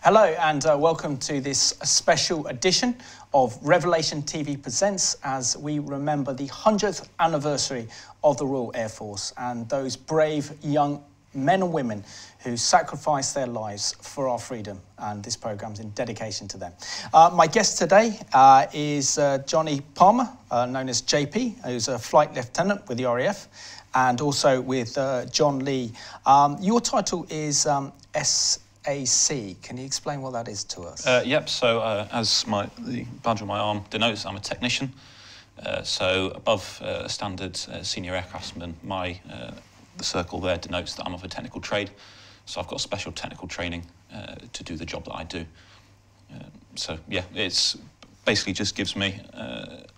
Hello and welcome to this special edition of Revelation TV Presents as we remember the 100th anniversary of the Royal Air Force and those brave young men and women who sacrificed their lives for our freedom, and this programme's in dedication to them. My guest today is Johnny Palmer, known as JP, who's a flight lieutenant with the RAF, and also with John Lee. Your title is SAC. Can you explain what that is to us? Yep, so as the badge on my arm denotes, I'm a technician. So above standard senior aircraftsman, the circle there denotes that I'm of a technical trade. So I've got special technical training to do the job that I do. So yeah, it's basically just gives me,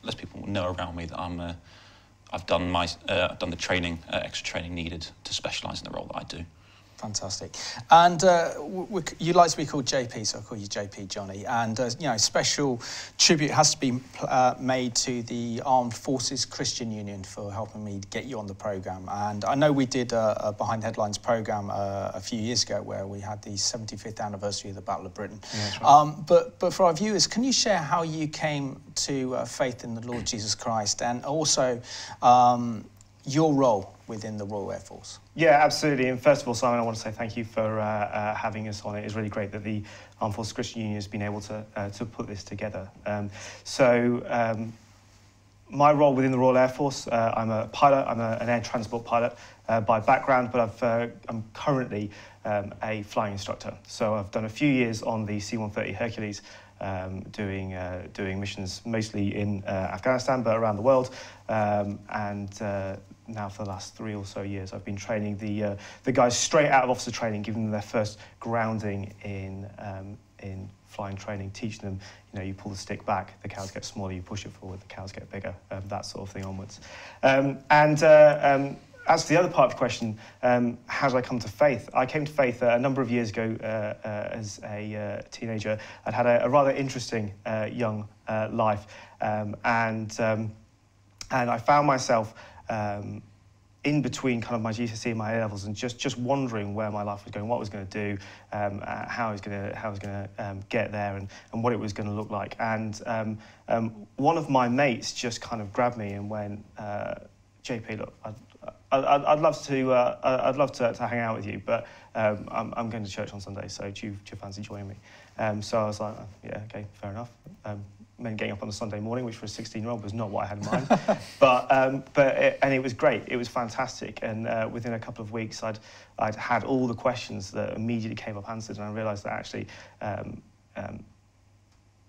lets people know around me that I've done the training, extra training needed to specialise in the role that I do. Fantastic. And you like to be called JP, so I'll call you JP, Johnny. And, you know, special tribute has to be made to the Armed Forces Christian Union for helping me get you on the programme. And I know we did a Behind Headlines programme a few years ago where we had the 75th anniversary of the Battle of Britain. Yeah, that's right. But for our viewers, can you share how you came to faith in the Lord Jesus Christ and also your role within the Royal Air Force? Yeah, absolutely. And first of all, Simon, I want to say thank you for having us on it. It's really great that the Armed Forces Christian Union has been able to put this together. My role within the Royal Air Force, I'm a pilot. I'm an air transport pilot by background, but I'm currently a flying instructor. So I've done a few years on the C-130 Hercules, doing missions mostly in Afghanistan, but around the world. Now for the last 3 or so years, I've been training the guys straight out of officer training, giving them their first grounding in flying training, teaching them, you know, you pull the stick back, the cows get smaller, you push it forward, the cows get bigger, that sort of thing onwards. As to the other part of the question, how did I come to faith? I came to faith a number of years ago as a teenager. I'd had a rather interesting young life, and I found myself in between kind of my GCSE and my A-levels and just wondering where my life was going, what I was going to do, how I was going to get there and what it was going to look like. And one of my mates just kind of grabbed me and went, JP, look, I'd love to hang out with you, but I'm going to church on Sunday, so do you fancy joining me? So I was like, yeah, okay, fair enough. Meant getting up on a Sunday morning, which for a 16-year-old was not what I had in mind. And it was great. It was fantastic. And within a couple of weeks, I'd had all the questions that immediately came up answered, and I realised that actually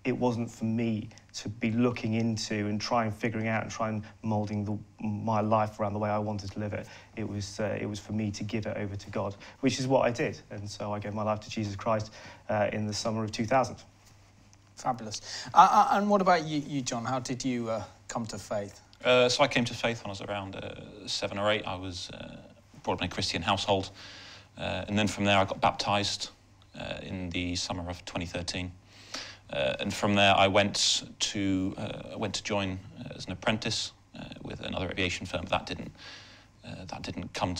it wasn't for me to be looking into and figuring out and trying moulding my life around the way I wanted to live it. It was for me to give it over to God, which is what I did. And so I gave my life to Jesus Christ in the summer of 2000. Fabulous. And what about you, John? How did you come to faith? So I came to faith when I was around 7 or 8. I was brought up in a Christian household. And then from there I got baptised in the summer of 2013. And from there I went to join as an apprentice with another aviation firm. That didn't come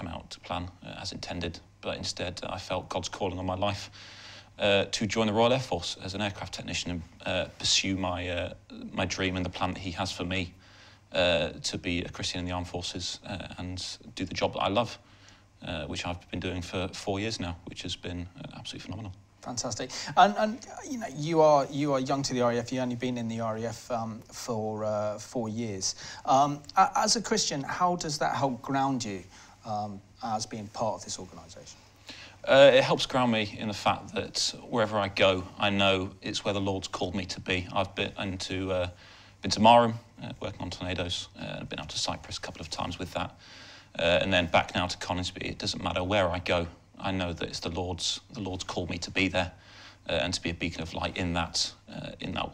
out to plan as intended, but instead I felt God's calling on my life to join the Royal Air Force as an aircraft technician and pursue my dream and the plan that he has for me to be a Christian in the armed forces and do the job that I love, which I've been doing for 4 years now, which has been absolutely phenomenal. Fantastic. And you know, you are young to the RAF. You've only been in the RAF for 4 years. As a Christian, how does that help ground you as being part of this organisation? It helps ground me in the fact that wherever I go, I know it's where the Lord's called me to be. I've been to Marham, working on tornadoes. I've been out to Cyprus a couple of times with that, and then back now to Coningsby. It doesn't matter where I go. I know that it's the Lord's called me to be there, and to be a beacon of light in that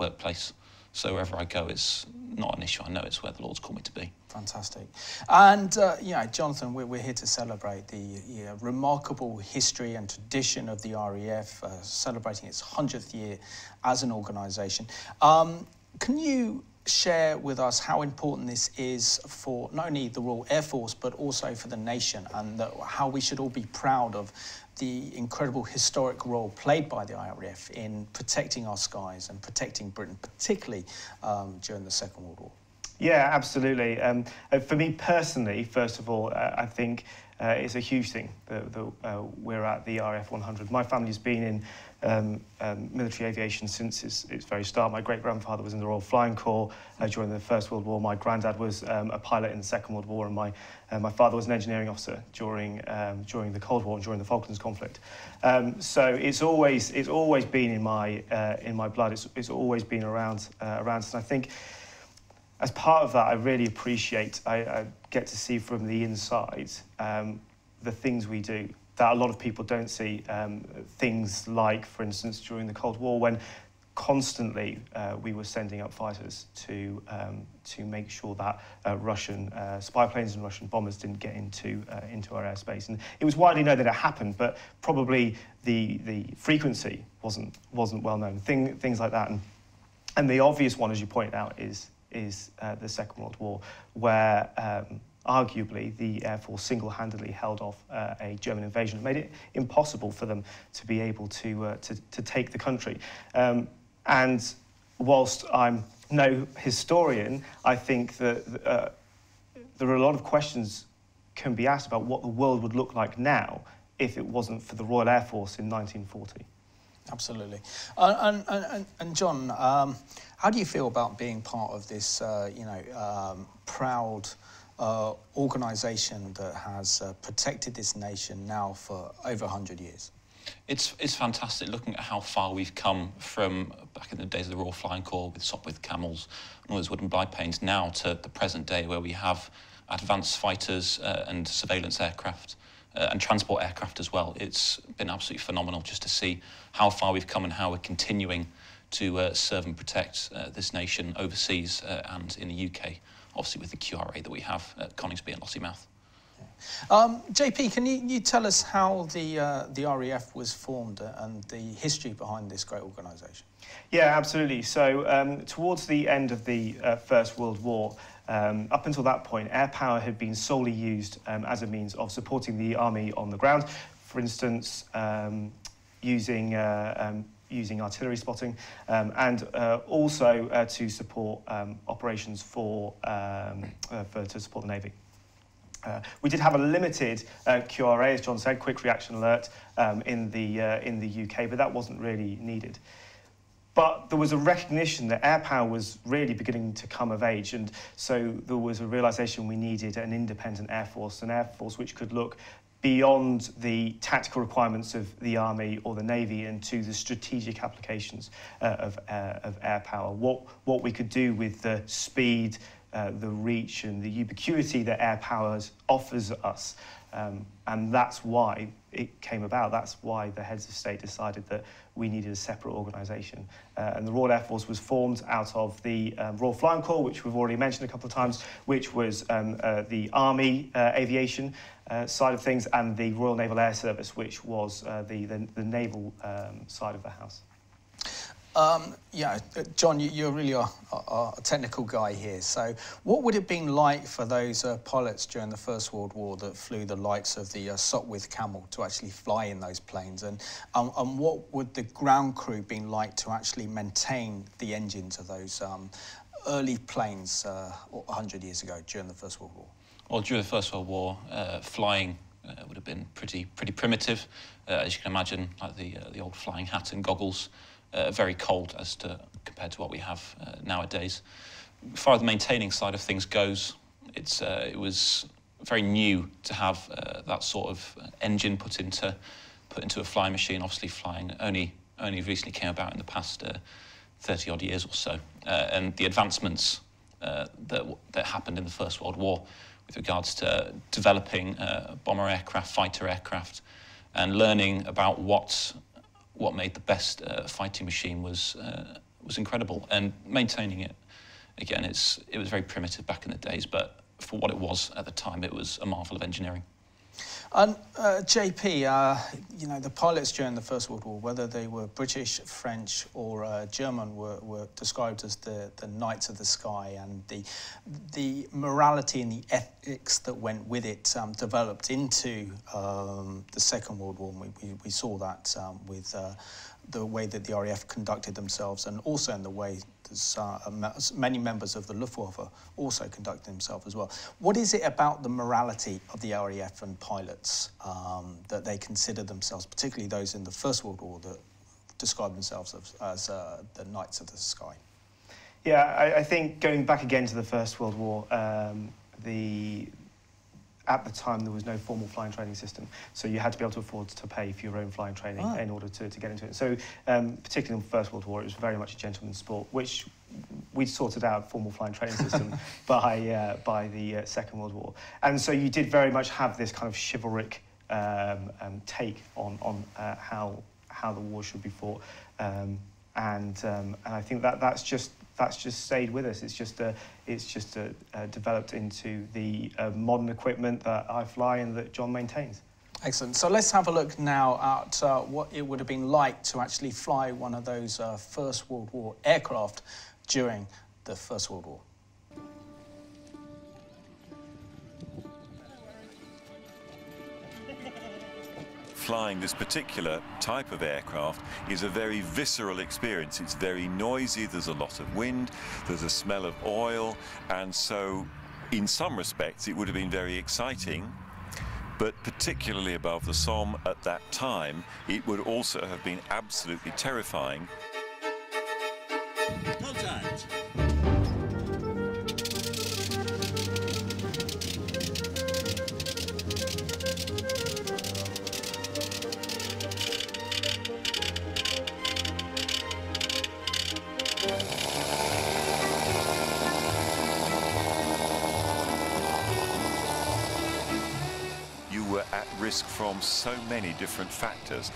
workplace. So wherever I go, it's not an issue. I know it's where the Lord's called me to be. Fantastic. And, you know, Jonathan, we're here to celebrate the remarkable history and tradition of the RAF, celebrating its 100th year as an organisation. Can you share with us how important this is for not only the Royal Air Force, but also for the nation, and how we should all be proud of the incredible historic role played by the RAF in protecting our skies and protecting Britain, particularly during the Second World War? Yeah, absolutely. For me personally, first of all, I think it's a huge thing that we're at the RAF 100. My family's been in military aviation since its very start. My great-grandfather was in the Royal Flying Corps during the First World War. My granddad was a pilot in the Second World War, and my father was an engineering officer during the Cold War and during the Falklands conflict. So it's always been in my blood. It's always been around us. And I think, as part of that, I really appreciate, I get to see from the inside the things we do that a lot of people don't see. Things like, for instance, during the Cold War, when constantly we were sending up fighters to make sure that Russian spy planes and Russian bombers didn't get into our airspace. And it was widely known that it happened, but probably the frequency wasn't well known. Things like that. And the obvious one, as you pointed out, is the Second World War, where arguably the Air Force single-handedly held off a German invasion. It made it impossible for them to be able to take the country. And whilst I'm no historian, I think that there are a lot of questions can be asked about what the world would look like now if it wasn't for the Royal Air Force in 1940. Absolutely. And John, how do you feel about being part of this, proud organisation that has protected this nation now for over 100 years? It's fantastic looking at how far we've come from back in the days of the Royal Flying Corps with Sopwith Camels and all those wooden biplanes now to the present day where we have advanced fighters and surveillance aircraft and transport aircraft as well. It's been absolutely phenomenal just to see how far we've come and how we're continuing to serve and protect this nation overseas and in the UK, obviously with the QRA that we have at Coningsby and Lossiemouth. JP, can you tell us how the RAF was formed and the history behind this great organisation? Yeah, absolutely. So towards the end of the First World War, up until that point, air power had been solely used as a means of supporting the army on the ground. For instance, using artillery spotting and also to support operations to support the Navy. We did have a limited QRA, as John said, quick reaction alert in the UK, but that wasn't really needed. But there was a recognition that air power was really beginning to come of age, and so there was a realisation we needed an independent air force which could look beyond the tactical requirements of the Army or the Navy and to the strategic applications of air power. What we could do with the speed, the reach and the ubiquity that air power offers us. And that's why it came about. That's why the heads of state decided that we needed a separate organisation. And the Royal Air Force was formed out of the Royal Flying Corps, which we've already mentioned a couple of times, which was the Army aviation side of things, and the Royal Naval Air Service, which was the naval side of the house. John, you really are a technical guy here. So what would it have been like for those pilots during the First World War that flew the likes of the Sopwith Camel to actually fly in those planes? And what would the ground crew been like to actually maintain the engines of those early planes 100 years ago during the First World War? Well, during the First World War, flying would have been pretty primitive, as you can imagine, like the old flying hat and goggles. Very cold compared to what we have nowadays. As far as the maintaining side of things goes, it was very new to have that sort of engine put into a flying machine. Obviously, flying only recently came about in the past 30 odd years or so, and the advancements that happened in the First World War with regards to developing bomber aircraft, fighter aircraft, and learning about what made the best fighting machine was incredible, and maintaining it, again, it was very primitive back in the days, but for what it was at the time, it was a marvel of engineering. And JP, you know, the pilots during the First World War, whether they were British, French or German, were described as the knights of the sky, and the morality and the ethics that went with it developed into the Second World War. And we saw that with the way that the RAF conducted themselves, and also in the way many members of the Luftwaffe also conducted themselves as well. What is it about the morality of the RAF and pilots that they consider themselves, particularly those in the First World War, that describe themselves as the knights of the sky? Yeah, I think going back again to the First World War, at the time there was no formal flying training system, so you had to be able to afford to pay for your own flying training in order to get into it. So particularly in the First World War, it was very much a gentleman's sport, which we sorted out a formal flying training system by the Second World War. And so you did very much have this kind of chivalric take on how the war should be fought. And I think that's just stayed with us. It's just developed into the modern equipment that I fly and that John maintains. Excellent. So let's have a look now at what it would have been like to actually fly one of those First World War aircraft during the First World War. Flying this particular type of aircraft is a very visceral experience. It's very noisy, there's a lot of wind, there's a smell of oil, and so in some respects it would have been very exciting, but particularly above the Somme at that time, it would also have been absolutely terrifying. Contact. At risk from so many different factors.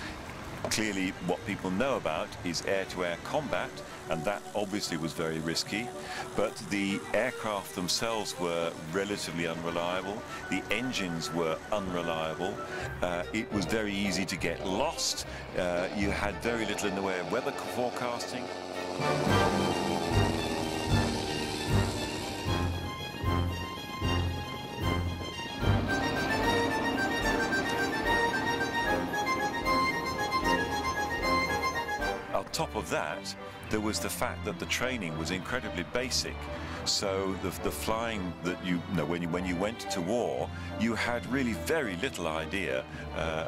Clearly what people know about is air-to-air combat, and that obviously was very risky, but the aircraft themselves were relatively unreliable, the engines were unreliable, it was very easy to get lost, you had very little in the way of weather forecasting. On top of that, there was the fact that the training was incredibly basic. So the flying that when you went to war, you had really very little idea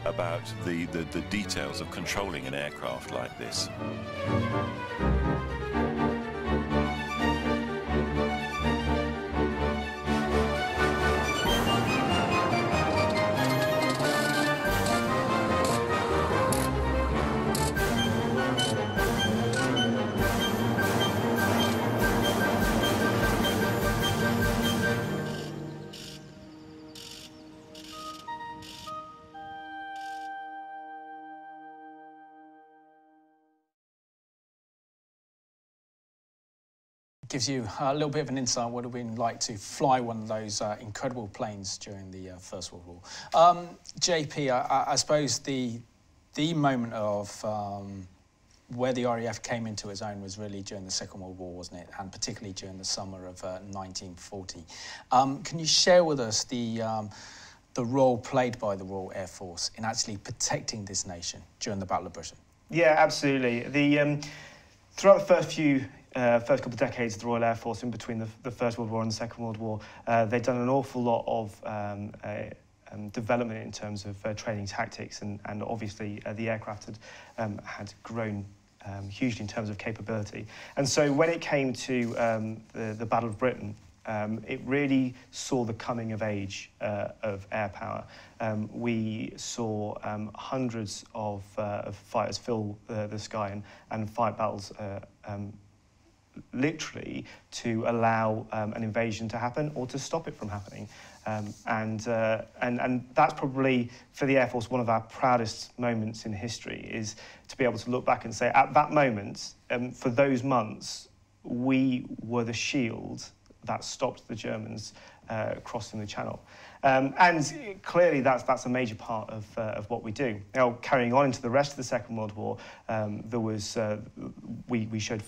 about the details of controlling an aircraft like this. Gives you a little bit of an insight on what it would have been like to fly one of those incredible planes during the First World War. JP, I suppose the moment of where the RAF came into its own was really during the Second World War, wasn't it? And particularly during the summer of 1940. Can you share with us the role played by the Royal Air Force in actually protecting this nation during the Battle of Britain? Yeah, absolutely. Throughout the first couple of decades of the Royal Air Force, in between the First World War and the Second World War, they'd done an awful lot of development in terms of training tactics, and obviously the aircraft had grown hugely in terms of capability. And so when it came to the Battle of Britain, it really saw the coming of age of air power. We saw hundreds of fighters fill the sky and fight battles literally to allow an invasion to happen or to stop it from happening. And that's probably, for the Air Force, one of our proudest moments in history, is to be able to look back and say, at that moment, for those months, we were the shield that stopped the Germans crossing the Channel. And clearly that's a major part of what we do. Now, carrying on into the rest of the Second World War, there was, we showed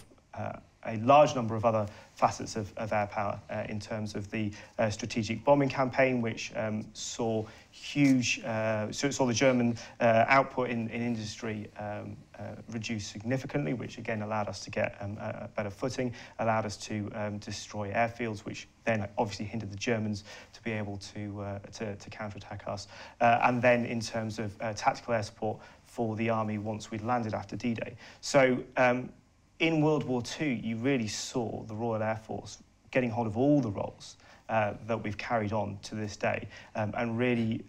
a large number of other facets of air power in terms of the strategic bombing campaign, which saw the German output in industry reduced significantly, which again allowed us to get a better footing, allowed us to destroy airfields, which then obviously hindered the Germans to be able to counterattack us. And then in terms of tactical air support for the army once we'd landed after D-Day. So in World War II, you really saw the Royal Air Force getting hold of all the roles that we've carried on to this day, and really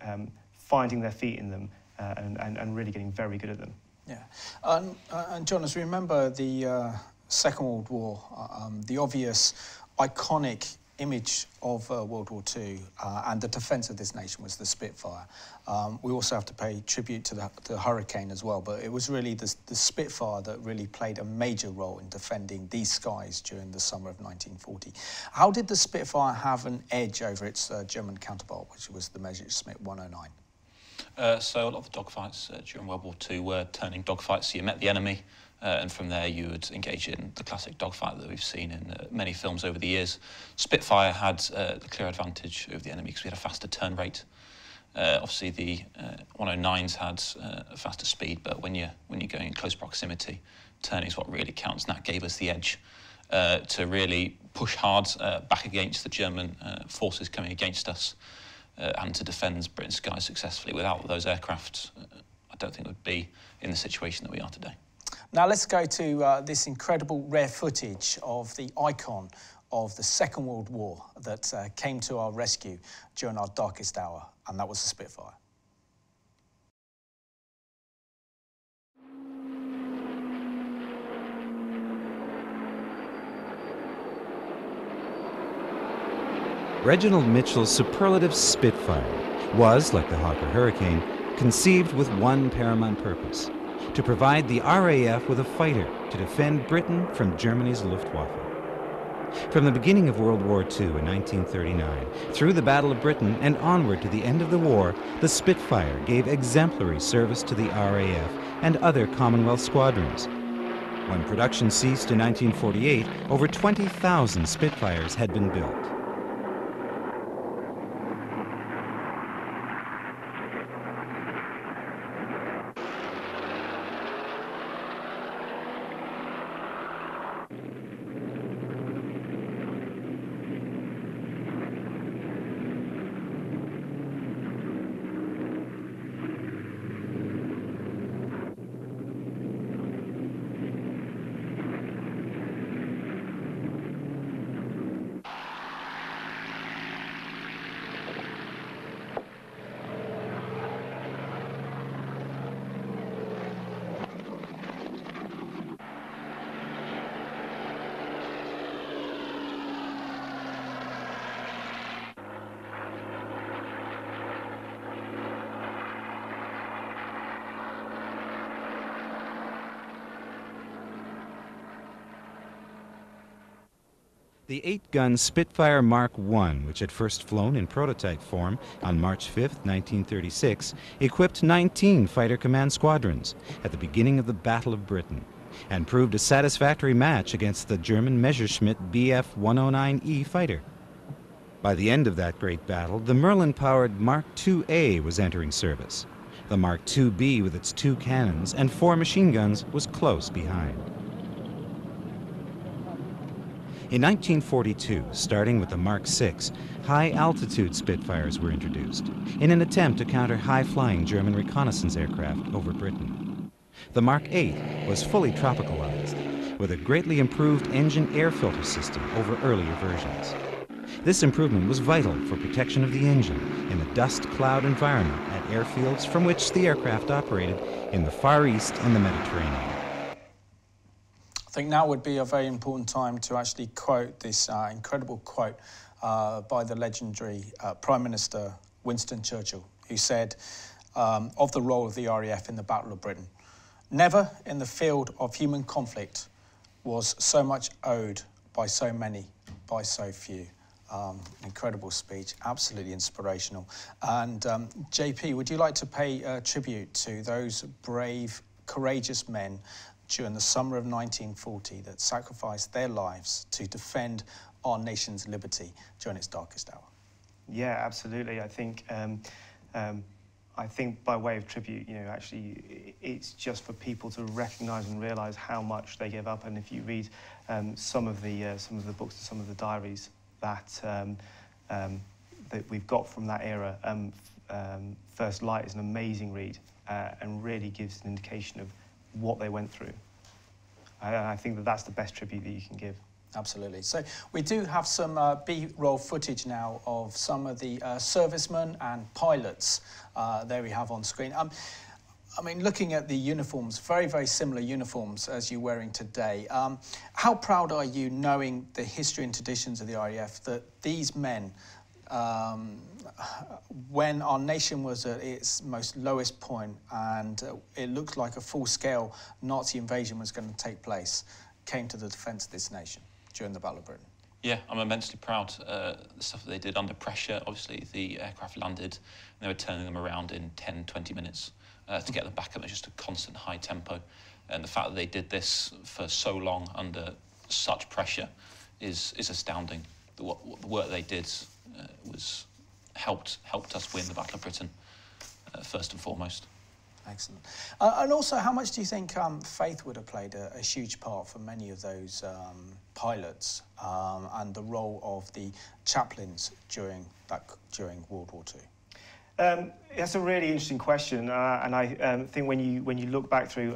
finding their feet in them and really getting very good at them. Yeah. And John, as we remember the Second World War, the obvious iconic image of World War II and the defence of this nation was the Spitfire. We also have to pay tribute to the Hurricane as well, but it was really the Spitfire that really played a major role in defending these skies during the summer of 1940. How did the Spitfire have an edge over its German counterpart, which was the Messerschmitt 109? So a lot of the dogfights during World War II were turning dogfights, so you met the enemy, and from there you would engage in the classic dogfight that we've seen in many films over the years. Spitfire had the clear advantage over the enemy because we had a faster turn rate. Obviously the 109s had a faster speed, but when you're going in close proximity, turning is what really counts, and that gave us the edge to really push hard back against the German forces coming against us, and to defend Britain's skies successfully. Without those aircraft, I don't think we would be in the situation that we are today. Now let's go to this incredible rare footage of the icon of the Second World War that came to our rescue during our darkest hour, and that was the Spitfire. Reginald Mitchell's superlative Spitfire was, like the Hawker Hurricane, conceived with one paramount purpose: to provide the RAF with a fighter to defend Britain from Germany's Luftwaffe. From the beginning of World War II in 1939, through the Battle of Britain and onward to the end of the war, the Spitfire gave exemplary service to the RAF and other Commonwealth squadrons. When production ceased in 1948, over 20,000 Spitfires had been built. The 8-gun Spitfire Mark I, which had first flown in prototype form on March 5, 1936, equipped 19 fighter command squadrons at the beginning of the Battle of Britain, and proved a satisfactory match against the German Messerschmitt Bf 109E fighter. By the end of that great battle, the Merlin-powered Mark IIA was entering service. The Mark IIB, with its 2 cannons and 4 machine guns, was close behind. In 1942, starting with the Mark VI, high-altitude Spitfires were introduced in an attempt to counter high-flying German reconnaissance aircraft over Britain. The Mark VIII was fully tropicalized, with a greatly improved engine air filter system over earlier versions. This improvement was vital for protection of the engine in the dust cloud environment at airfields from which the aircraft operated in the Far East and the Mediterranean. I think now would be a very important time to actually quote this incredible quote by the legendary Prime Minister Winston Churchill, who said of the role of the RAF in the Battle of Britain, "Never in the field of human conflict was so much owed by so many, by so few." Incredible speech, absolutely inspirational. And JP, would you like to pay tribute to those brave, courageous men during the summer of 1940 that sacrificed their lives to defend our nation's liberty during its darkest hour? Yeah, absolutely. I think by way of tribute, you know, actually, it's just for people to recognise and realise how much they give up. And if you read some of the books and some of the diaries that we've got from that era, First Light is an amazing read and really gives an indication of what they went through. I think that's the best tribute that you can give. Absolutely. So we do have some B-roll footage now of some of the servicemen and pilots there we have on screen. I mean, looking at the uniforms, very, very similar uniforms as you're wearing today. How proud are you, knowing the history and traditions of the RAF, that these men, when our nation was at its most lowest point and it looked like a full-scale Nazi invasion was going to take place, came to the defence of this nation during the Battle of Britain? Yeah, I'm immensely proud. The stuff that they did under pressure, obviously the aircraft landed and they were turning them around in 10, 20 minutes to get them back up at just a constant high tempo. And the fact that they did this for so long under such pressure is astounding. The work they did was helped us win the Battle of Britain, first and foremost. Excellent. And also, how much do you think faith would have played a huge part for many of those pilots and the role of the chaplains during World War II? That's a really interesting question, and I think when you look back through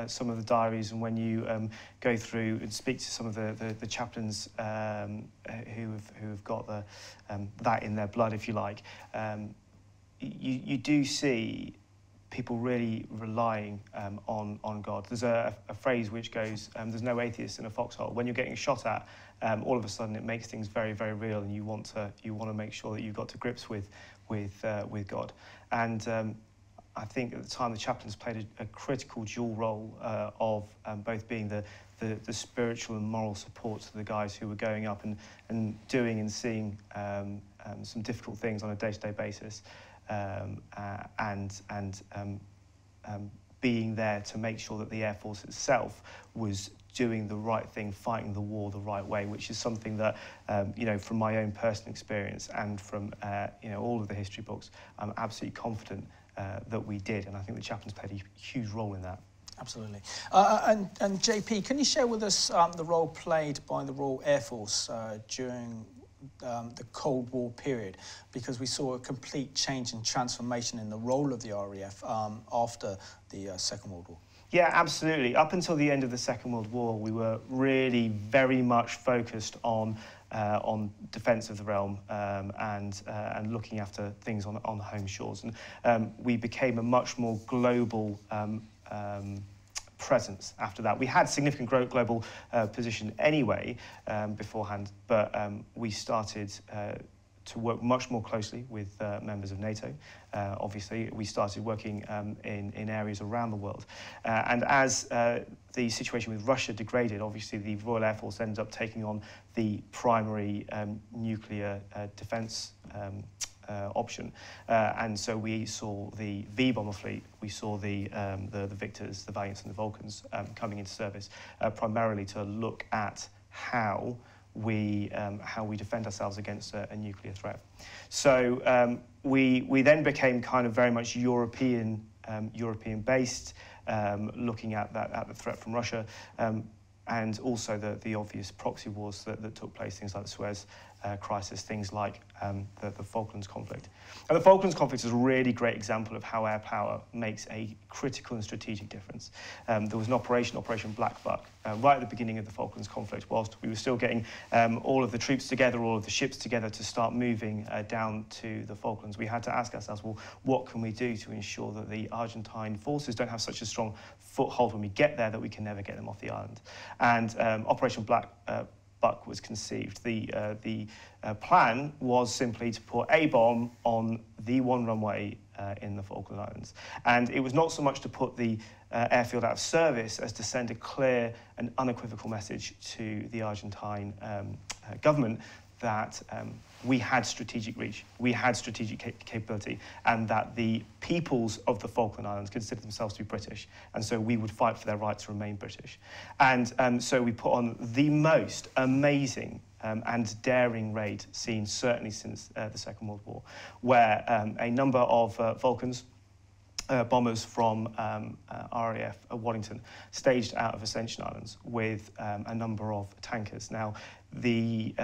some of the diaries and when you go through and speak to some of the chaplains who have got that in their blood, if you like, you do see people really relying on God. There's a phrase which goes, there's no atheist in a foxhole. When you're getting shot at, all of a sudden it makes things very, very real, and you want to make sure that you've got to grips with God. And I think at the time the chaplains played a critical dual role of both being the spiritual and moral support to the guys who were going up and doing and seeing some difficult things on a day-to-day basis, and being there to make sure that the Air Force itself was doing the right thing, fighting the war the right way, which is something that, from my own personal experience and from, all of the history books, I'm absolutely confident that we did. And I think the chaplains played a huge role in that. Absolutely. And JP, can you share with us the role played by the Royal Air Force during the Cold War period? Because we saw a complete change and transformation in the role of the RAF after the Second World War. Yeah, absolutely. Up until the end of the Second World War, we were really very much focused on defence of the realm and looking after things on the home shores. And we became a much more global presence after that. We had significant global position anyway beforehand, but we started to work much more closely with members of NATO. Obviously, we started working in areas around the world. And as the situation with Russia degraded, obviously the Royal Air Force ended up taking on the primary nuclear defence option. And so we saw the V-bomber fleet, we saw the Victors, the Valiants and the Vulcans coming into service, primarily to look at how we defend ourselves against a nuclear threat. So we then became kind of very much European based, looking at the threat from Russia, and also the obvious proxy wars that took place, things like the Suez crisis, things like the Falklands conflict. And the Falklands conflict is a really great example of how air power makes a critical and strategic difference. There was an Operation Black Buck, right at the beginning of the Falklands conflict, whilst we were still getting all of the troops together, all of the ships together to start moving down to the Falklands. We had to ask ourselves, well, what can we do to ensure that the Argentine forces don't have such a strong foothold when we get there that we can never get them off the island? And Operation Black Buck was conceived. The plan was simply to put a bomb on the one runway in the Falkland Islands. And it was not so much to put the airfield out of service as to send a clear and unequivocal message to the Argentine government that we had strategic reach, we had strategic capability, and that the peoples of the Falkland Islands considered themselves to be British, and so we would fight for their right to remain British. And so we put on the most amazing and daring raid seen certainly since the Second World War, where a number of Vulcans, bombers from RAF at Waddington, staged out of Ascension Islands with a number of tankers. Now, the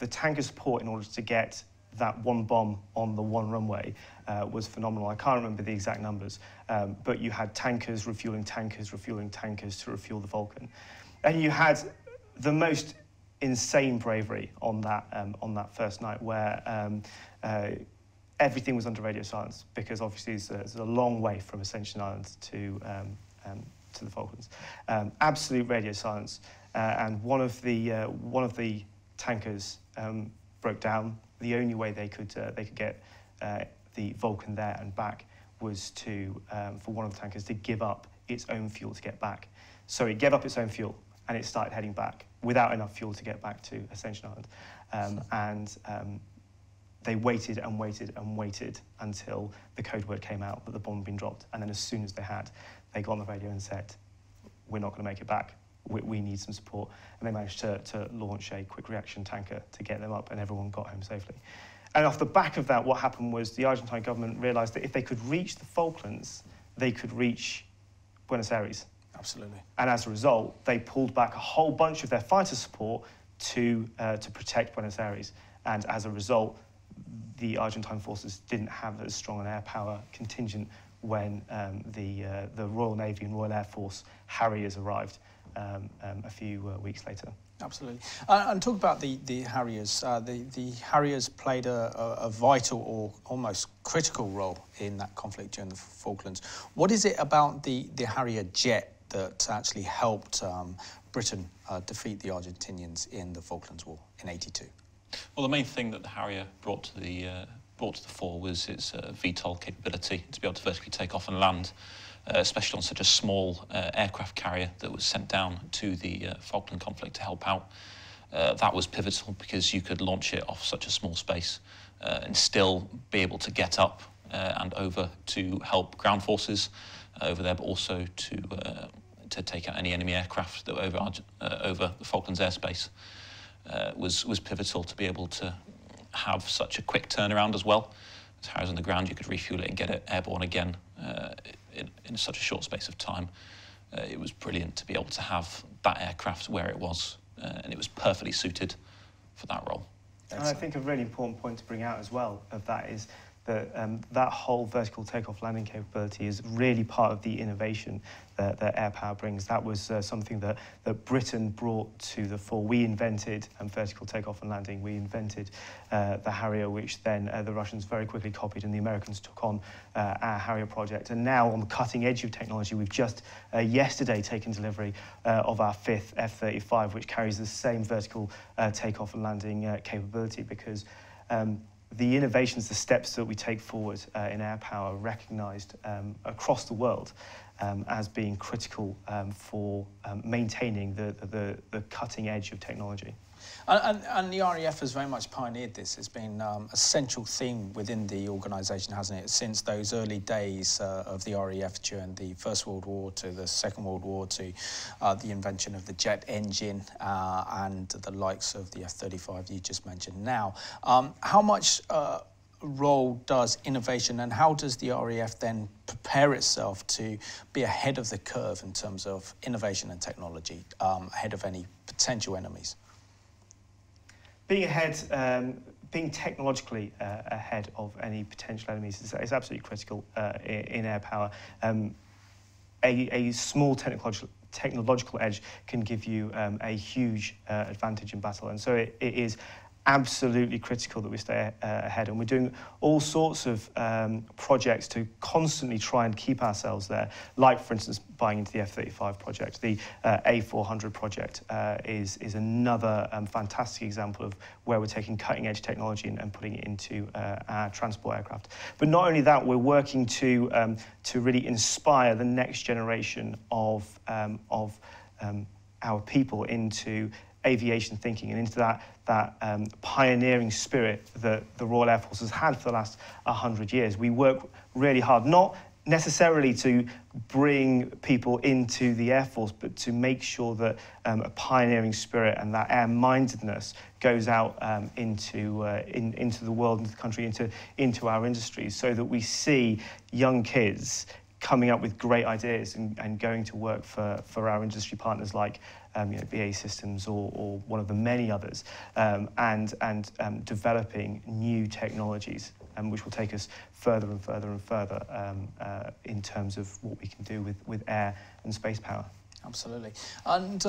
tanker support in order to get that one bomb on the one runway was phenomenal. I can't remember the exact numbers, but you had tankers refueling tankers to refuel the Vulcan. And you had the most insane bravery on that first night, where everything was under radio silence, because obviously it's a long way from Ascension Island to the Falklands. Absolute radio silence, and one of the tankers broke down. The only way they could get the Vulcan there and back was for one of the tankers to give up its own fuel to get back. So it gave up its own fuel and it started heading back without enough fuel to get back to Ascension Island. They waited and waited and waited until the code word came out that the bomb had been dropped. And then as soon as they had, they got on the radio and said, "We're not going to make it back. We need some support." And they managed to launch a quick reaction tanker to get them up, and everyone got home safely. And off the back of that, what happened was the Argentine government realised that if they could reach the Falklands, they could reach Buenos Aires. Absolutely. And as a result, they pulled back a whole bunch of their fighter support to protect Buenos Aires. And as a result, the Argentine forces didn't have as strong an air power contingent when the Royal Navy and Royal Air Force Harriers arrived a few weeks later. Absolutely. And talk about the Harriers. The Harriers played a vital or almost critical role in that conflict during the Falklands. What is it about the Harrier jet that actually helped Britain defeat the Argentinians in the Falklands War in '82? Well, the main thing that the Harrier brought to the fore was its VTOL capability to be able to vertically take off and land, especially on such a small aircraft carrier that was sent down to the Falkland conflict to help out. That was pivotal because you could launch it off such a small space and still be able to get up and over to help ground forces over there, but also to take out any enemy aircraft that were over the Falklands airspace. Was pivotal to be able to have such a quick turnaround as well. As Harriers on the ground, you could refuel it and get it airborne again in such a short space of time. It was brilliant to be able to have that aircraft where it was, and it was perfectly suited for that role. And I think a really important point to bring out as well of that is that that whole vertical takeoff landing capability is really part of the innovation that air power brings. That was something that Britain brought to the fore. We invented vertical takeoff and landing. We invented the Harrier, which then the Russians very quickly copied, and the Americans took on our Harrier project. And now on the cutting edge of technology, we've just yesterday taken delivery of our 5th F-35, which carries the same vertical takeoff and landing capability, because the innovations, the steps that we take forward in air power are recognised across the world as being critical for maintaining the cutting edge of technology. And the RAF has very much pioneered this. It's been a central theme within the organisation, hasn't it, since those early days of the RAF during the First World War to the Second World War to the invention of the jet engine and the likes of the F-35 you just mentioned now. How much role does innovation, and how does the RAF then prepare itself to be ahead of the curve in terms of innovation and technology, ahead of any potential enemies? Being ahead, being technologically ahead of any potential enemies is absolutely critical in air power. A small technological edge can give you a huge advantage in battle, and so it is absolutely critical that we stay ahead, and we're doing all sorts of projects to constantly try and keep ourselves there, like, for instance, buying into the F-35 project. The A400 project is another fantastic example of where we're taking cutting-edge technology and putting it into our transport aircraft. But not only that, we're working to really inspire the next generation of our people into aviation thinking and into that pioneering spirit that the Royal Air Force has had for the last 100 years. We work really hard, not necessarily to bring people into the Air Force, but to make sure that a pioneering spirit and that air-mindedness goes out into the world, into the country, into our industries, so that we see young kids coming up with great ideas and going to work for our industry partners like BAE Systems or one of the many others, and developing new technologies, which will take us further and further and further in terms of what we can do with air and space power. Absolutely. And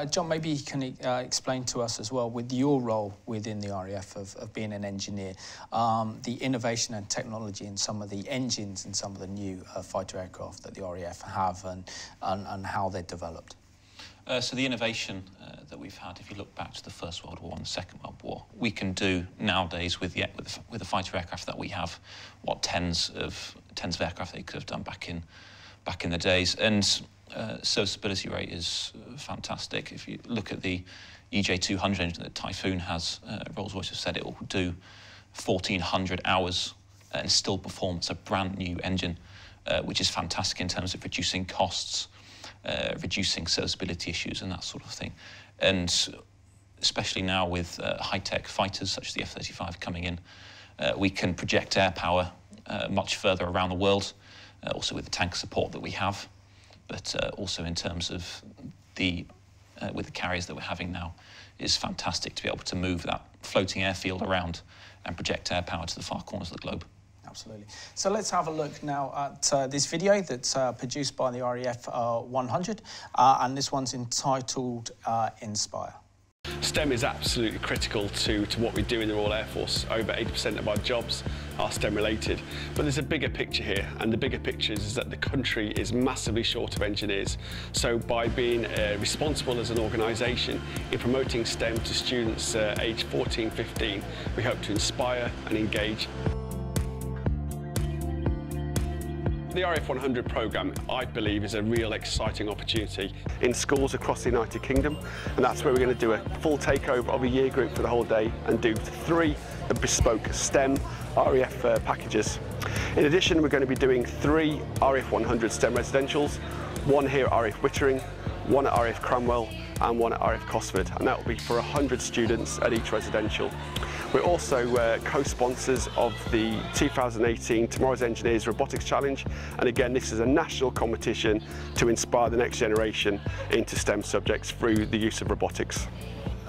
John, maybe you can explain to us as well, with your role within the RAF of being an engineer, the innovation and technology in some of the engines and some of the new fighter aircraft that the RAF have and how they're developed. So the innovation that we've had, if you look back to the First World War and the Second World War, we can do nowadays with the fighter aircraft that we have, what tens of aircraft they could have done back in the days. And serviceability rate is fantastic. If you look at the EJ200 engine that Typhoon has, Rolls-Royce have said it will do 1,400 hours and still perform. It's a brand new engine, which is fantastic in terms of reducing costs, reducing serviceability issues and that sort of thing. And especially now with high-tech fighters such as the F-35 coming in, we can project air power much further around the world, also with the tank support that we have, but also in terms of with the carriers that we're having now, is fantastic to be able to move that floating airfield around and project air power to the far corners of the globe. Absolutely. So let's have a look now at this video that's produced by the RAF 100, and this one's entitled Inspire. STEM is absolutely critical to what we do in the Royal Air Force. Over 80% of our jobs are STEM related. But there's a bigger picture here, and the bigger picture is that the country is massively short of engineers. So by being responsible as an organisation in promoting STEM to students aged 14, 15, we hope to inspire and engage. The RAF 100 programme, I believe, is a real exciting opportunity in schools across the United Kingdom, and that's where we're going to do a full takeover of a year group for the whole day and do 3 bespoke STEM RAF packages. In addition, we're going to be doing 3 RAF 100 STEM residentials, 1 here at RAF Wittering, 1 at RAF Cranwell and 1 at RAF Cosford, and that will be for 100 students at each residential. We're also co-sponsors of the 2018 Tomorrow's Engineers Robotics Challenge, and again this is a national competition to inspire the next generation into STEM subjects through the use of robotics.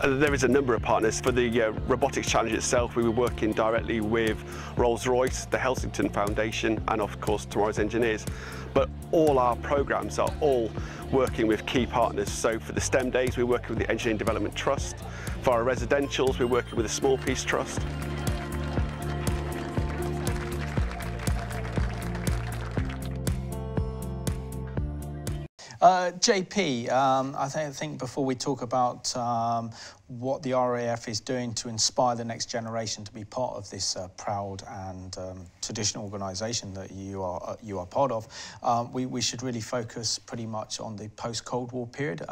There is a number of partners. For the Robotics Challenge itself, we were working directly with Rolls-Royce, the Helsington Foundation and of course Tomorrow's Engineers. But all our programmes are all working with key partners. So for the STEM days, we're working with the Engineering Development Trust. For our residentials, we're working with the Small Piece Trust. JP, I think before we talk about what the RAF is doing to inspire the next generation to be part of this proud and traditional organisation that you are part of, we should really focus pretty much on the post-Cold War period.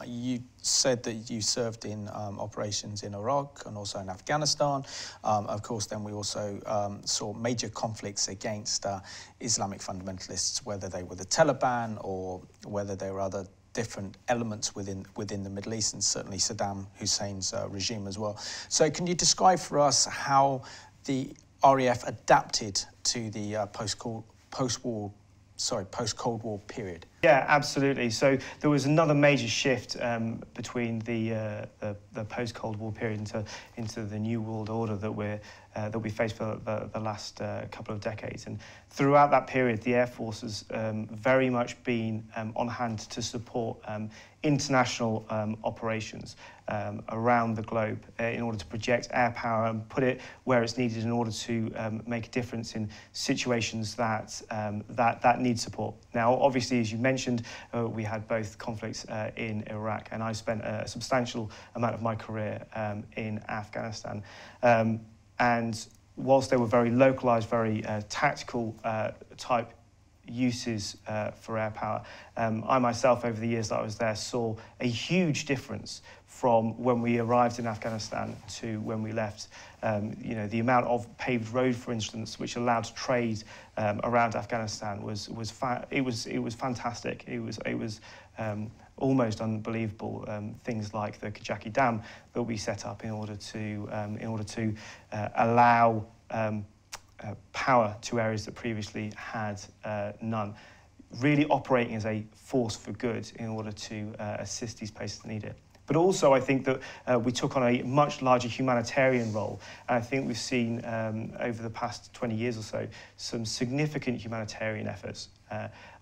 You said that you served in operations in Iraq and also in Afghanistan. Of course, then we also saw major conflicts against Islamic fundamentalists, whether they were the Taliban or whether there were other different elements within the Middle East, and certainly Saddam Hussein's regime as well. So can you describe for us how the RAF adapted to the post-Cold War period? Yeah, absolutely. So there was another major shift between the post-Cold War period into the New World Order that we faced for the last couple of decades. And throughout that period, the Air Force has very much been on hand to support international operations around the globe in order to project air power and put it where it's needed in order to make a difference in situations that need support. Now, obviously, as you mentioned, we had both conflicts in Iraq, and I spent a substantial amount of my career in Afghanistan. And whilst they were very localized, very tactical type uses for air power. I myself, over the years that I was there, saw a huge difference from when we arrived in Afghanistan to when we left. You know, the amount of paved road, for instance, which allowed trade around Afghanistan was fantastic. It was almost unbelievable. Things like the Kajaki Dam that we set up in order to allow power to areas that previously had none, really operating as a force for good in order to assist these places that need it. But also, I think that we took on a much larger humanitarian role. And I think we've seen over the past 20 years or so some significant humanitarian efforts.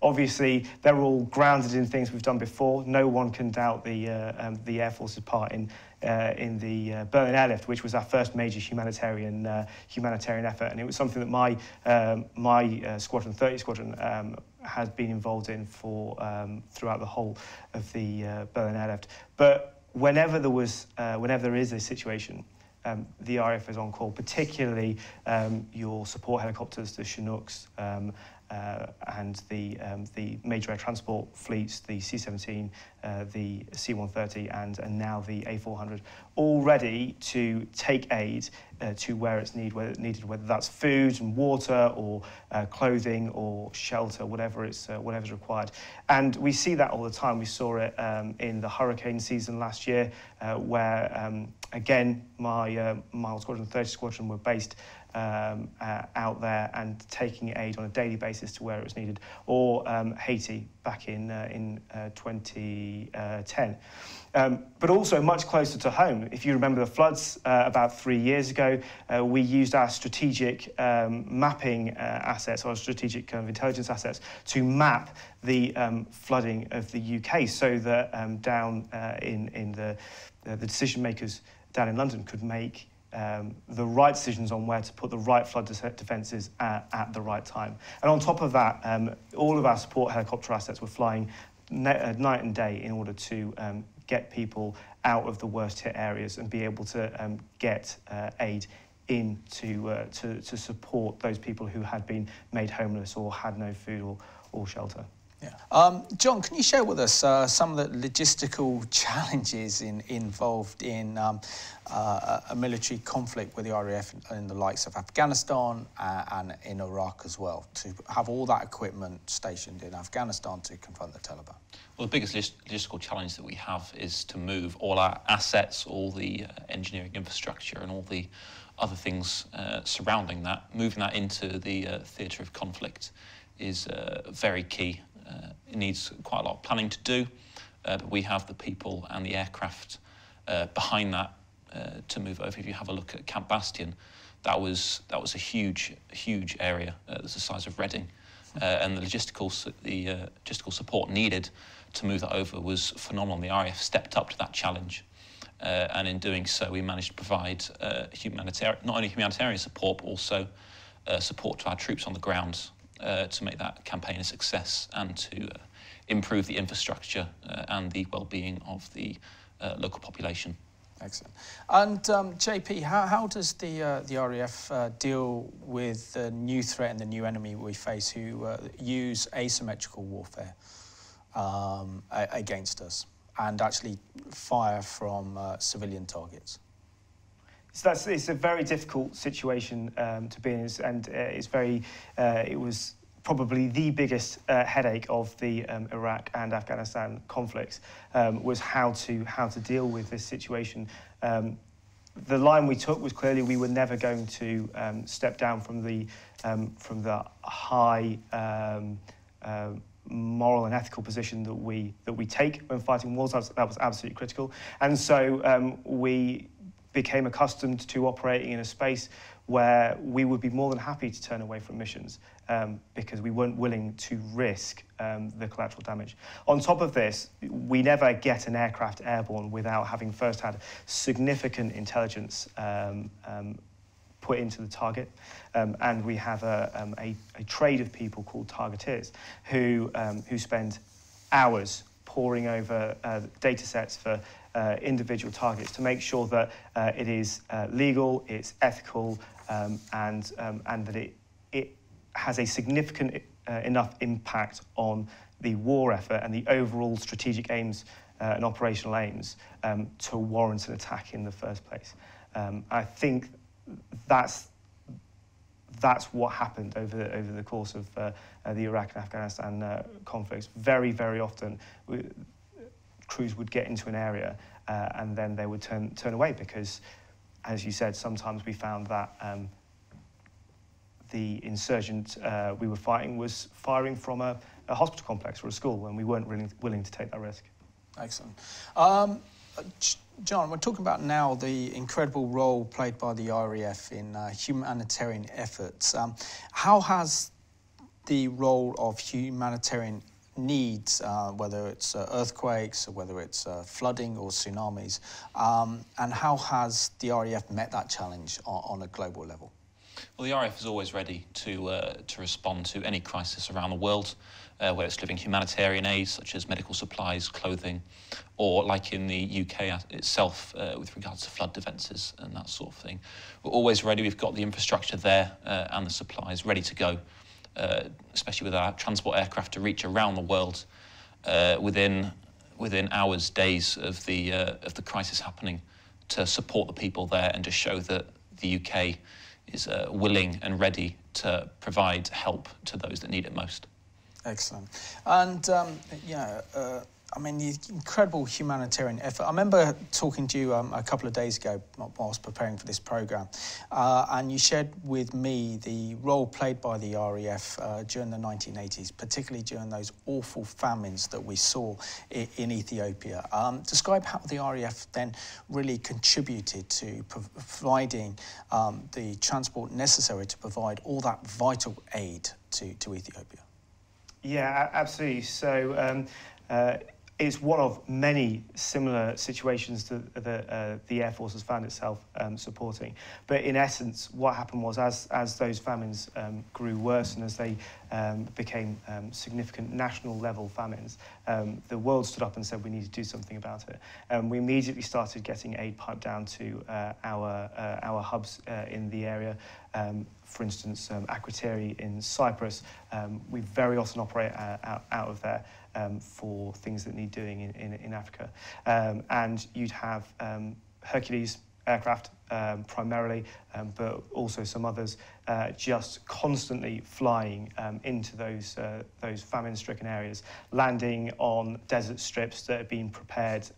Obviously, they're all grounded in things we've done before. No one can doubt the Air Force's part in the Berlin airlift, which was our first major humanitarian effort, and it was something that my squadron, 30 Squadron, has been involved in for throughout the whole of the Berlin airlift. But whenever there is a situation, the RAF is on call, particularly your support helicopters, the Chinooks, and the major air transport fleets, the C-17, the C-130, and now the A-400, all ready to take aid to where it's needed, whether that's food and water or clothing or shelter, whatever's required. And we see that all the time. We saw it in the hurricane season last year, where again my old squadron, 30 Squadron, were based out there and taking aid on a daily basis to where it was needed, or Haiti back in 2010. But also much closer to home. If you remember the floods about 3 years ago, we used our strategic mapping assets, or strategic kind of intelligence assets, to map the flooding of the UK, so that down in the decision makers down in London could make the right decisions on where to put the right flood defences at the right time. And on top of that, all of our support helicopter assets were flying night and day in order to get people out of the worst hit areas and be able to get aid in to support those people who had been made homeless or had no food or shelter. Yeah. John, can you share with us some of the logistical challenges involved in a military conflict with the RAF in the likes of Afghanistan and in Iraq as well, to have all that equipment stationed in Afghanistan to confront the Taliban? Well, the biggest logistical challenge that we have is to move all our assets, all the engineering infrastructure and all the other things surrounding that, moving that into the theatre of conflict is very key. It needs quite a lot of planning to do, but we have the people and the aircraft behind that to move over. If you have a look at Camp Bastion, that was a huge area that's the size of Reading, and the logistical support needed to move that over was phenomenal. The RAF stepped up to that challenge, and in doing so, we managed to provide not only humanitarian support, but also support to our troops on the ground. To make that campaign a success and to improve the infrastructure and the well-being of the local population. Excellent. And JP, how does the RAF deal with the new threat and the new enemy we face, who use asymmetrical warfare against us and actually fire from civilian targets? So it's a very difficult situation to be in, and it was probably the biggest headache of the Iraq and Afghanistan conflicts, was how to deal with this situation. The line we took was clearly we were never going to step down from the high moral and ethical position that we take when fighting wars. That was absolutely critical, and so we became accustomed to operating in a space where we would be more than happy to turn away from missions because we weren't willing to risk the collateral damage. On top of this, we never get an aircraft airborne without having first had significant intelligence put into the target, and we have a trade of people called targeteers who spend hours poring over data sets for individual targets to make sure that it is legal, it's ethical, and that it has a significant enough impact on the war effort and the overall strategic aims and operational aims to warrant an attack in the first place. I think that's what happened over the course of the Iraq and Afghanistan conflicts. Very, very often, crews would get into an area and then they would turn away because, as you said, sometimes we found that the insurgent we were fighting was firing from a hospital complex or a school, and we weren't really willing to take that risk. Excellent. John, we're talking about now the incredible role played by the RAF in humanitarian efforts. How has the role of humanitarian needs, whether it's earthquakes, or whether it's flooding or tsunamis, and how has the RAF met that challenge on a global level? Well, the RAF is always ready to respond to any crisis around the world, whether it's delivering humanitarian aid, such as medical supplies, clothing, or like in the UK itself, with regards to flood defences and that sort of thing. We're always ready. We've got the infrastructure there and the supplies ready to go, especially with our transport aircraft to reach around the world within hours, days of the crisis happening, to support the people there and to show that the UK is willing and ready to provide help to those that need it most. Excellent. And, I mean, the incredible humanitarian effort. I remember talking to you a couple of days ago whilst preparing for this programme, and you shared with me the role played by the RAF during the 1980s, particularly during those awful famines that we saw in Ethiopia. Describe how the RAF then really contributed to providing the transport necessary to provide all that vital aid to Ethiopia. Yeah, absolutely. So it's one of many similar situations that the Air Force has found itself supporting. But in essence, what happened was as those famines grew worse and as they became significant national level famines, the world stood up and said we need to do something about it. We immediately started getting aid piped down to our hubs in the area. For instance, Akrotiri in Cyprus, we very often operate out of there for things that need doing in Africa. And you'd have Hercules aircraft primarily, but also some others, just constantly flying into those famine-stricken areas, landing on desert strips that had been prepared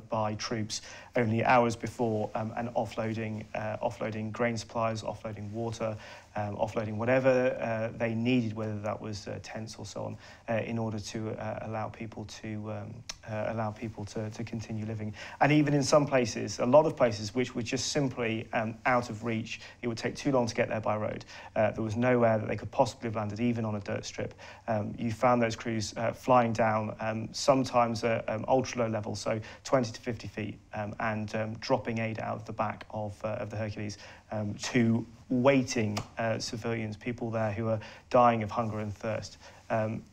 by troops only hours before, and offloading grain supplies, offloading water, offloading whatever they needed, whether that was tents or so on, in order to allow people to continue living. And even in some places, a lot of places which were just simply out of reach, it would take too long to get there by road. There was nowhere that they could possibly have landed, even on a dirt strip. You found those crews flying down, sometimes at ultra-low level, so 20 to 50 feet, and dropping aid out of the back of the Hercules to waiting civilians, people there who are dying of hunger and thirst.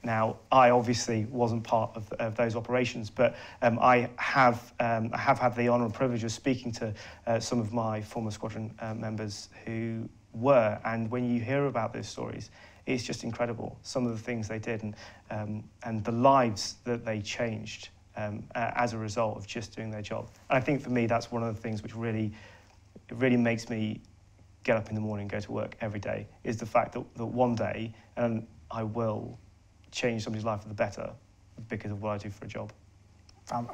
Now, I obviously wasn't part of those operations, but I have had the honour and privilege of speaking to some of my former squadron members who were, and when you hear about those stories, it's just incredible, some of the things they did and the lives that they changed as a result of just doing their job. And I think for me, that's one of the things which really makes me get up in the morning and go to work every day, is the fact that one day I will change somebody's life for the better because of what I do for a job.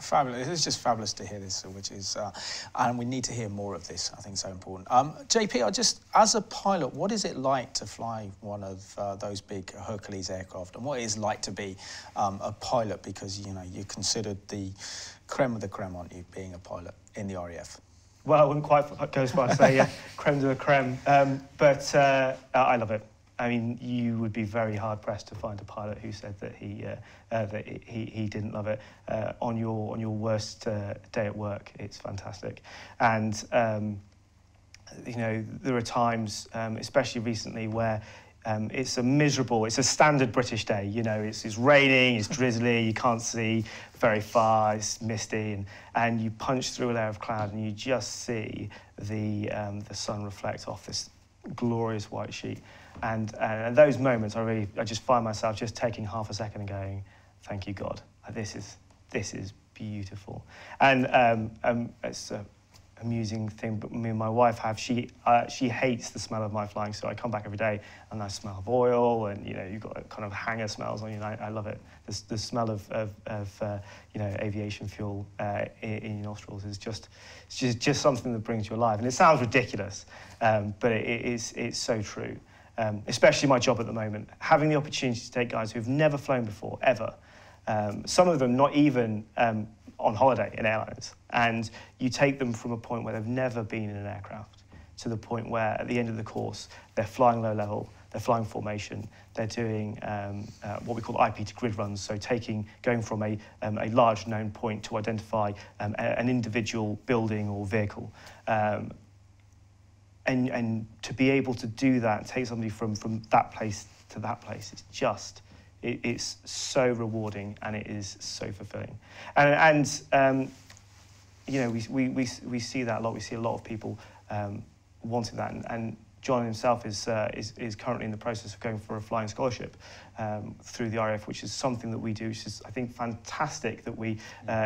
Fabulous. It's just fabulous to hear this, which is, and we need to hear more of this. I think it's so important. JP, as a pilot, what is it like to fly one of those big Hercules aircraft, and what it is like to be a pilot? Because you're considered the creme of the creme, aren't you, being a pilot in the RAF? Well, I wouldn't quite go as far as say creme de la creme, but I love it. I mean, you would be very hard pressed to find a pilot who said that he didn't love it. On your worst day at work, it's fantastic. And there are times, especially recently, where it's a standard British day. It's raining, it's drizzly, you can't see very far, it's misty, and you punch through a layer of cloud and you just see the sun reflect off this glorious white sheet. And those moments, I just find myself just taking half a second and going, thank you, God. This is beautiful. And it's an amusing thing, but me and my wife have, she hates the smell of my flying, so I come back every day and I smell of oil, and you've got kind of hanger smells on you, and I love it. The smell of aviation fuel in your nostrils is just something that brings you alive. And it sounds ridiculous, but it's so true. Especially my job at the moment, having the opportunity to take guys who've never flown before, ever. Some of them not even on holiday in airlines, and you take them from a point where they've never been in an aircraft to the point where at the end of the course they're flying low level, they're flying formation, they're doing what we call IP to grid runs, so going from a large known point to identify an individual building or vehicle. And to be able to do that, take somebody from that place to that place, it's just, it's so rewarding, and it is so fulfilling. And we see that a lot. We see a lot of people wanting that, and John himself is currently in the process of going for a flying scholarship through the RAF, which is something that we do, which is, I think, fantastic, that we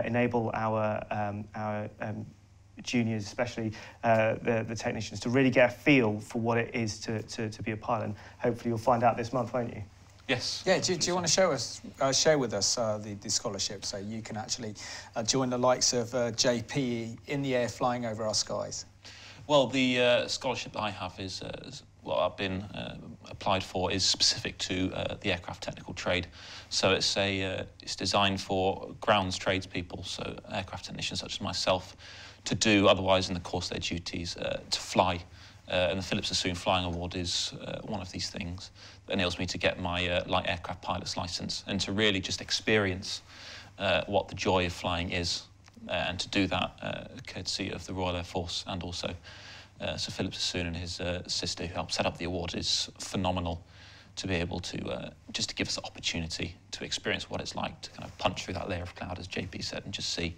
enable our juniors, especially the technicians, to really get a feel for what it is to be a pilot. And hopefully you'll find out this month, won't you? Yes. Yeah, do you want to share with us the scholarship, so you can actually join the likes of JP in the air flying over our skies? Well, the scholarship that I have is what I've been applied for is specific to the aircraft technical trade. So it's designed for grounds tradespeople, so aircraft technicians such as myself, to do otherwise in the course of their duties, to fly. And the Phillips Sassoon Flying Award is one of these things that enables me to get my light aircraft pilot's licence, and to really just experience what the joy of flying is, and to do that courtesy of the Royal Air Force, and also Sir Philip Sassoon and his sister, who helped set up the award, is phenomenal to be able to just to give us the opportunity to experience what it's like to kind of punch through that layer of cloud, as JP said, and just see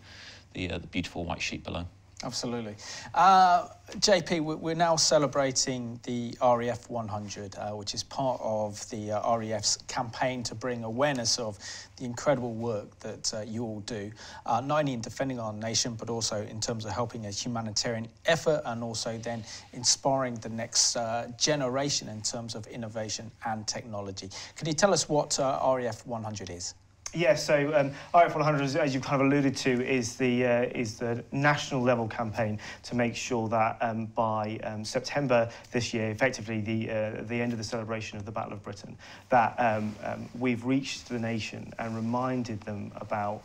the beautiful white sheet below. Absolutely. JP, we're now celebrating the RAF 100, which is part of the RAF's campaign to bring awareness of the incredible work that you all do, not only in defending our nation, but also in terms of helping a humanitarian effort, and also then inspiring the next generation in terms of innovation and technology. Can you tell us what RAF 100 is? Yeah, so RAF 100, as you've kind of alluded to, is the national level campaign to make sure that by September this year, effectively the end of the celebration of the Battle of Britain, that we've reached the nation and reminded them about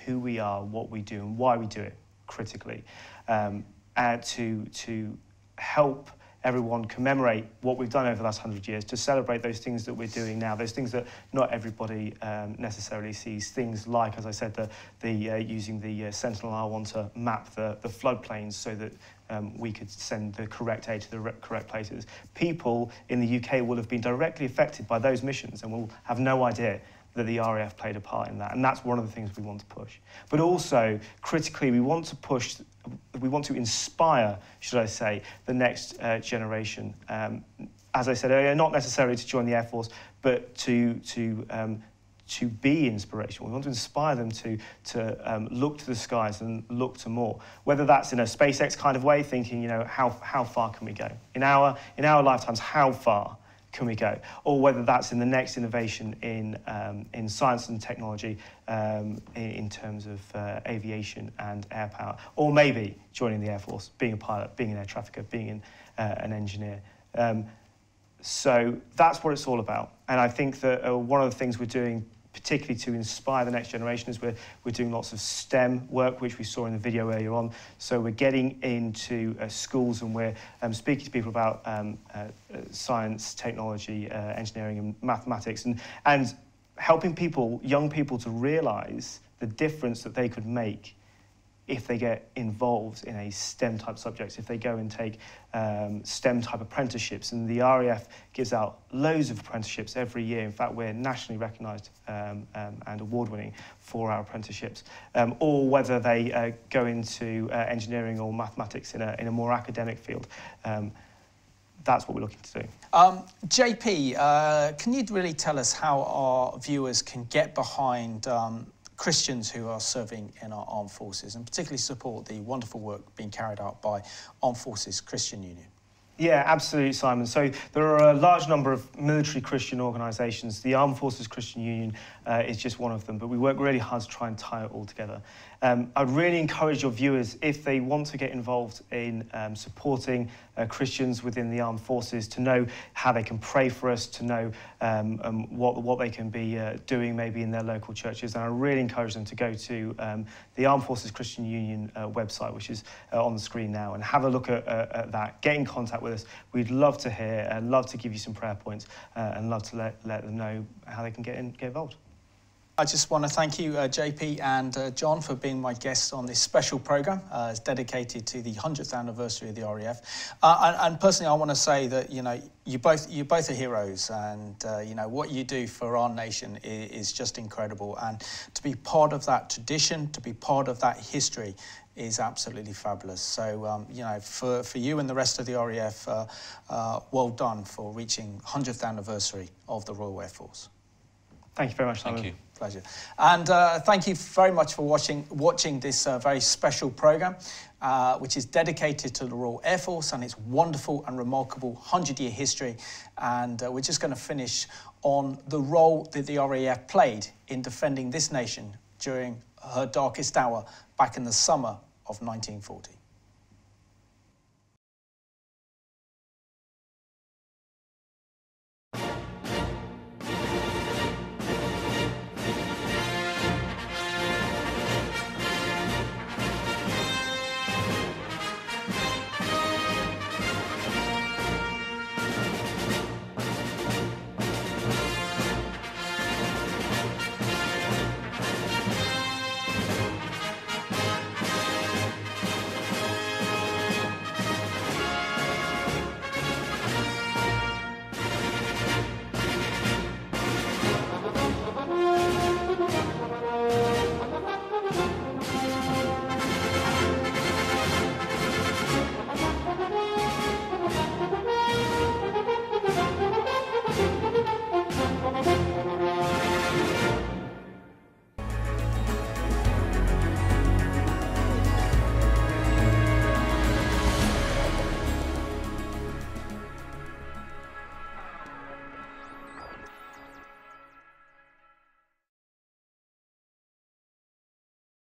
who we are, what we do, and why we do it critically, to help everyone commemorate what we've done over the last 100 years, to celebrate those things that we're doing now, those things that not everybody necessarily sees. Things like, as I said, using the Sentinel R1 to map the floodplains so that we could send the correct aid to the correct places. People in the UK will have been directly affected by those missions and will have no idea that the RAF played a part in that, and that's one of the things we want to push. But also, critically, we want to inspire, should I say, the next generation. As I said earlier, not necessarily to join the Air Force, but to be inspirational. We want to inspire them to look to the skies and look to more. Whether that's in a SpaceX kind of way, thinking, how far can we go? In our lifetimes, how far can we go? Or whether that's in the next innovation in science and technology, in terms of aviation and air power, or maybe joining the Air Force, being a pilot, being an air trafficker, being an engineer. So that's what it's all about. And I think that one of the things we're doing, particularly to inspire the next generation, is we're doing lots of STEM work, which we saw in the video earlier on. So we're getting into schools, and we're speaking to people about science, technology, engineering and mathematics, and helping young people to realise the difference that they could make if they get involved in a STEM type subject, if they go and take STEM type apprenticeships. And the RAF gives out loads of apprenticeships every year. In fact, we're nationally recognised and award-winning for our apprenticeships. Or whether they go into engineering or mathematics in a more academic field. that's what we're looking to do. JP, can you really tell us how our viewers can get behind Christians who are serving in our armed forces, and particularly support the wonderful work being carried out by Armed Forces Christian Union? Yeah, absolutely, Simon. So there are a large number of military Christian organisations. The Armed Forces Christian Union is just one of them, but we work really hard to try and tie it all together. I'd really encourage your viewers, if they want to get involved in supporting Christians within the armed forces, to know how they can pray for us, to know what they can be doing maybe in their local churches. And I really encourage them to go to the Armed Forces Christian Union website, which is on the screen now, and have a look at that. Get in contact with us. We'd love to hear, love to give you some prayer points, and love to let them know how they can get involved. I just want to thank you, JP and John, for being my guests on this special programme. It's dedicated to the 100th anniversary of the RAF. And personally, I want to say that, you know, you both are heroes, and, you know, what you do for our nation is just incredible. And to be part of that tradition, to be part of that history, is absolutely fabulous. So, you know, for you and the rest of the RAF, well done for reaching 100th anniversary of the Royal Air Force. Thank you very much, Simon. Thank you. Pleasure. And thank you very much for watching this very special programme, which is dedicated to the Royal Air Force and its wonderful and remarkable 100-year history. And we're just going to finish on the role that the RAF played in defending this nation during her darkest hour back in the summer of 1940.